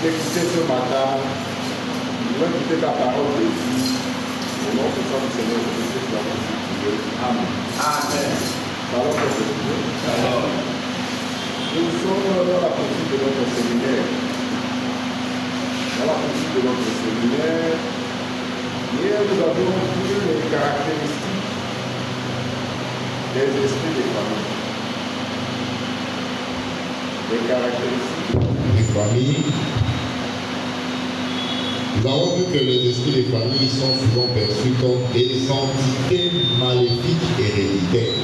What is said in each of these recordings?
d'écouter ce matin, nous allons écouter ta parole de Dieu. Au nom de son Seigneur Jésus-Christ, nous avons prié. Amen. Amen. Parole de Dieu. Alors, nous sommes dans la poursuite de notre séminaire. Dans la poursuite de notre séminaire, hier nous avons vu les caractéristiques des esprits des familles. Les caractéristiques des familles. Nous avons vu que les esprits des familles sont souvent perçus comme des entités maléfiques héréditaires.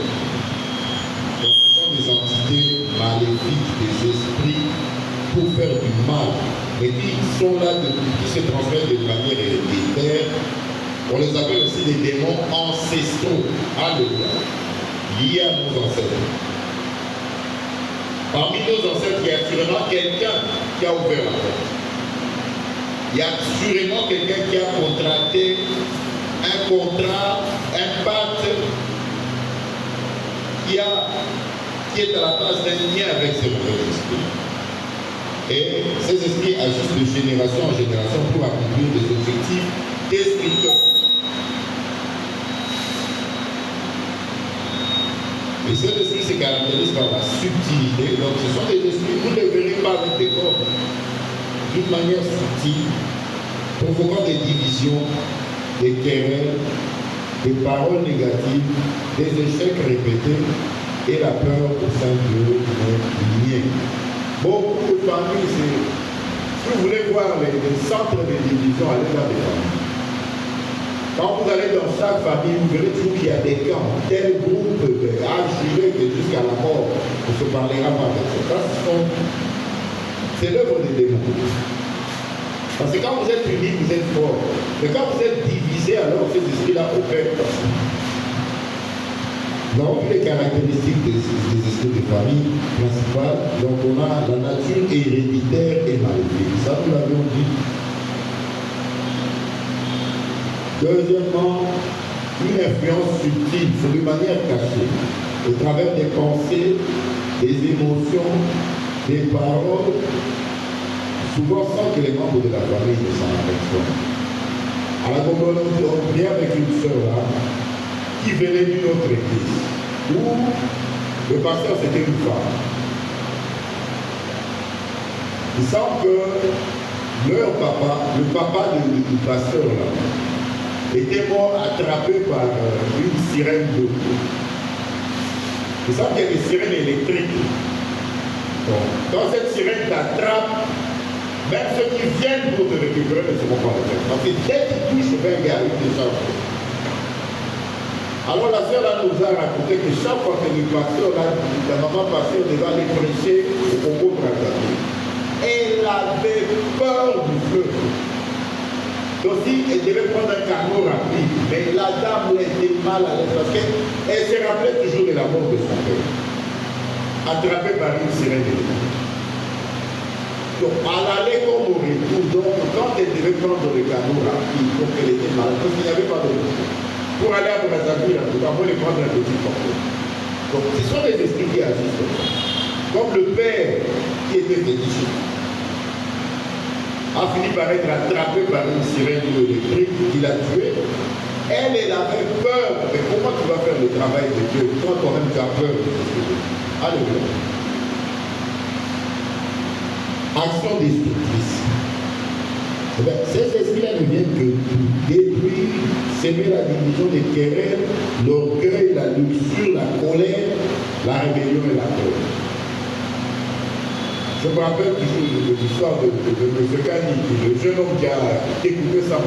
Donc, ce sont des entités maléfiques, des esprits pour faire du mal, mais qui sont là, qui se transmettent de manière héréditaire. On les appelle aussi des démons ancestraux. Alléluia. Liés à nos ancêtres. Parmi nos ancêtres, il y a sûrement quelqu'un qui a ouvert la porte. Il y a sûrement quelqu'un qui a contracté un contrat, un pacte, qui est à la base d'un lien avec ces mauvais esprits. Et ces esprits agissent de génération en génération pour accomplir des objectifs destructeurs. Et ces esprits se caractérisent par la subtilité. Donc ce sont des esprits, vous ne les verrez pas avec des corps, d'une manière subtile, provoquant des divisions, des querelles, des paroles négatives, des échecs répétés et la peur au sein de notre lignée. Beaucoup de familles, si vous voulez voir les centres de division, allez dans des familles. Quand vous allez dans chaque famille, vous verrez toujours qu'il y a des camps, tel groupe argilé que jusqu'à la mort, on ne se parlera pas avec ça. C'est l'œuvre des démons. Parce que quand vous êtes unis, vous êtes forts. Mais quand vous êtes divisés, alors ces esprits-là opèrent comme ça. Nous avons vu les caractéristiques des esprits de famille principales. Donc on a la nature héréditaire et maléfique. Ça, nous l'avions dit. Deuxièmement, une influence subtile, c'est de manière cachée, au travers des pensées, des émotions, des paroles, souvent sans que les membres de la famille ne s'en aperçoivent. À la communauté, on vient avec une sœur là, qui venait d'une autre église, où le pasteur c'était une femme. Il semble que leur papa, le papa du pasteur là, était mort attrapé par une sirène d'eau. Il semble qu'il y a des sirènes électriques. Donc, quand cette sirène t'attrape, même ceux qui viennent pour te récupérer ne seront pas le faire. Parce que dès qu'ils touchent le gars, ils te changent. Alors la sœur là nous a raconté que chaque fois que le pasteur, la maman pasteur devait aller prêcher au Congo Brazzaville, elle avait peur du feu. Donc si elle devait prendre un canot rapide, mais la dame était mal à l'aise parce qu'elle se rappelait toujours de la mort de son père, attrapée par une sirène électrique. Donc à l'aller comme au retour, donc quand elle devait prendre le canot rapide, donc elle était malade, parce qu'il n'y avait pas de route. Pour aller à Brazzaville, il faut les prendre un petit portrait. Donc ce sont des esprits qui agissent comme ça. Comme le père qui était fétichiste a fini par être attrapé par une sirène électrique qui l'a tué. Elle avait peur. Mais comment tu vas faire le travail de Dieu quand toi-même tu as peur de Dieu? Alléluia. Action destructrice. Ces esprits-là ne viennent que détruire, s'aimer la division des querelles, l'orgueil, la luxure, la colère, la rébellion et la peur. Je me rappelle toujours de l'histoire de M. Kani, le jeune homme qui a découpé sa